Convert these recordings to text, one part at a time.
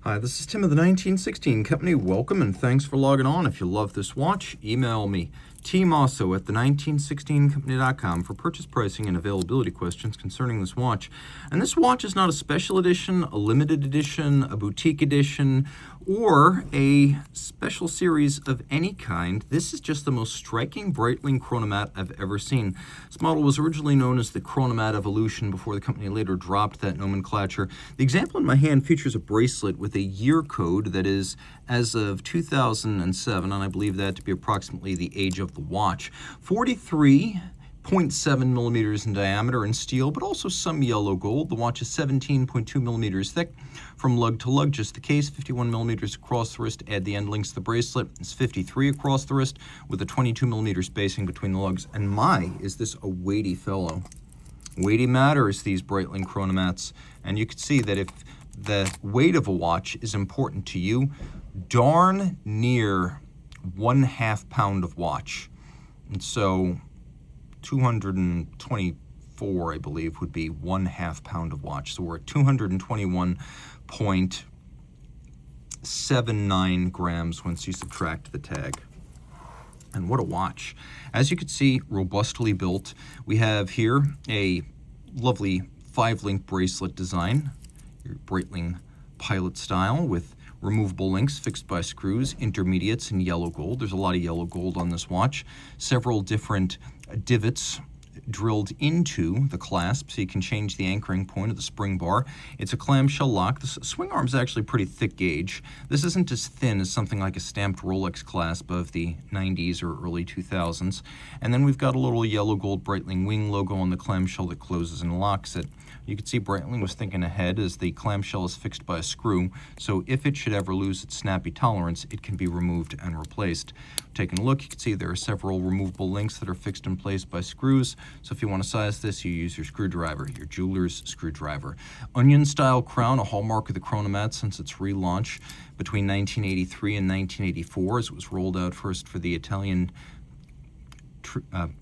Hi, this is Tim of the 1916 Company. Welcome and thanks for logging on. If you love this watch, email me, Team Mosso at the1916company.com for purchase pricing and availability questions concerning this watch. And this watch is not a special edition, a limited edition, a boutique edition, or a special series of any kind. This is just the most striking Breitling Chronomat I've ever seen. This model was originally known as the Chronomat Evolution before the company later dropped that nomenclature. The example in my hand features a bracelet with a year code that is as of 2007, and I believe that to be approximately the age of the watch. 43.7 millimeters in diameter in steel, but also some yellow gold. The watch is 17.2 millimeters thick from lug to lug, just the case, 51 millimeters across the wrist. Add the end links to the bracelet. It's 53 across the wrist with a 22 millimeter spacing between the lugs. And my, is this a weighty fellow. Weighty matters, these Breitling Chronomats. And you can see that if the weight of a watch is important to you, darn near 1/2 pound of watch. And so 224, I believe, would be 1/2 pound of watch. So we're at 221.79 grams once you subtract the tag. And what a watch. As you can see, robustly built. We have here a lovely 5-link bracelet design, your Breitling pilot style, with removable links fixed by screws, intermediates in yellow gold. There's a lot of yellow gold on this watch. Several different divots drilled into the clasp, so you can change the anchoring point of the spring bar. It's a clamshell lock. The swing arm is actually pretty thick gauge. This isn't as thin as something like a stamped Rolex clasp of the 90s or early 2000s. And then we've got a little yellow gold Breitling wing logo on the clamshell that closes and locks it. You can see Breitling was thinking ahead as the clamshell is fixed by a screw, so if it should ever lose its snappy tolerance, it can be removed and replaced. Taking a look, you can see there are several removable links that are fixed in place by screws, so if you want to size this, you use your screwdriver, your jeweler's screwdriver. Onion-style crown, a hallmark of the Chronomat since its relaunch between 1983 and 1984, as it was rolled out first for the Italian,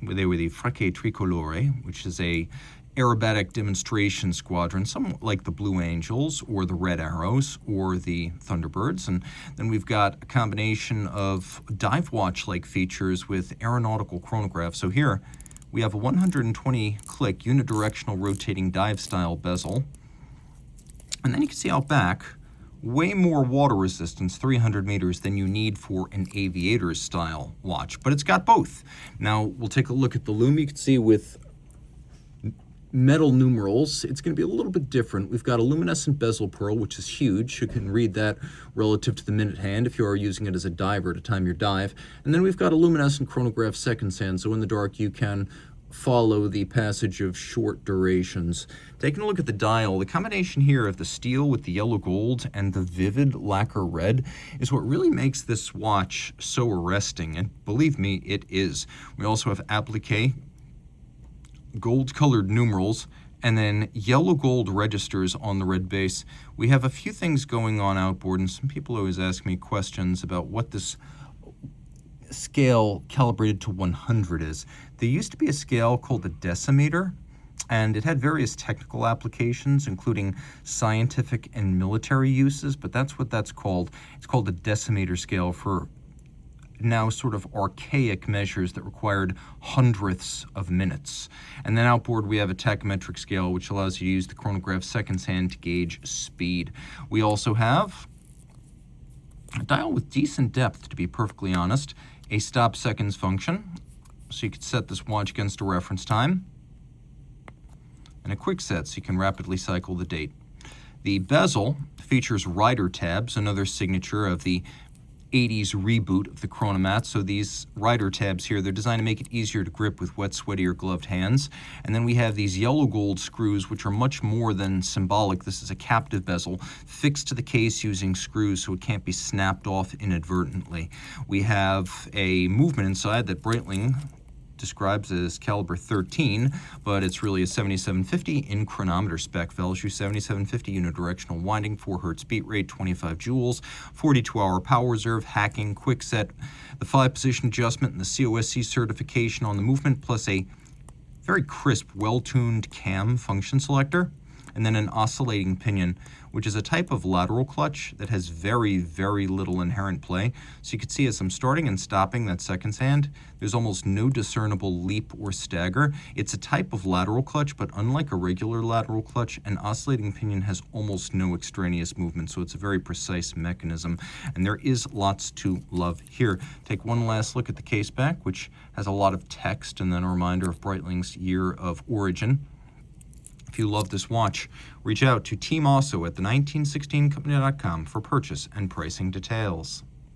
they were the Fracche Tricolore, which is a aerobatic demonstration squadron, somewhat like the Blue Angels or the Red Arrows or the Thunderbirds. And then we've got a combination of dive watch-like features with aeronautical chronograph. So here we have a 120-click unidirectional rotating dive-style bezel. And then you can see out back, way more water resistance, 300 meters, than you need for an aviator's style watch. But it's got both. Now we'll take a look at the lume. You can see with metal numerals, it's going to be a little bit different. We've got a luminescent bezel pearl, which is huge. You can read that relative to the minute hand if you are using it as a diver to time your dive. And then we've got a luminescent chronograph seconds hand, so in the dark you can follow the passage of short durations. Taking a look at the dial, the combination here of the steel with the yellow gold and the vivid lacquer red is what really makes this watch so arresting, and believe me, it is. We also have applique, gold-colored numerals, and then yellow gold registers on the red base. We have a few things going on outboard, and some people always ask me questions about what this scale calibrated to 100 is. There used to be a scale called the decimeter, and it had various technical applications, including scientific and military uses, but that's what that's called. It's called the decimeter scale for now sort of archaic measures that required hundredths of minutes. And then outboard we have a tachymetric scale, which allows you to use the chronograph seconds hand to gauge speed. We also have a dial with decent depth, to be perfectly honest, a stop seconds function, so you could set this watch against a reference time, and a quick set so you can rapidly cycle the date. The bezel features rider tabs, another signature of the 80s reboot of the Chronomat. So these rider tabs here, they're designed to make it easier to grip with wet, sweaty, or gloved hands. And then we have these yellow gold screws, which are much more than symbolic. This is a captive bezel fixed to the case using screws so it can't be snapped off inadvertently. We have a movement inside that Breitling describes as caliber 13, but it's really a 7750 in chronometer spec. Value 7750 unidirectional winding, 4 Hz beat rate, 25 joules, 42-hour power reserve, hacking, quick set, the 5-position adjustment, and the COSC certification on the movement, plus a very crisp, well-tuned cam function selector, and then an oscillating pinion, which is a type of lateral clutch that has very, very little inherent play. So you can see as I'm starting and stopping that seconds hand, there's almost no discernible leap or stagger. It's a type of lateral clutch, but unlike a regular lateral clutch, an oscillating pinion has almost no extraneous movement, so it's a very precise mechanism. And there is lots to love here. Take one last look at the case back, which has a lot of text and then a reminder of Breitling's year of origin. If you love this watch, reach out to Team Mosso at the 1916company.com for purchase and pricing details.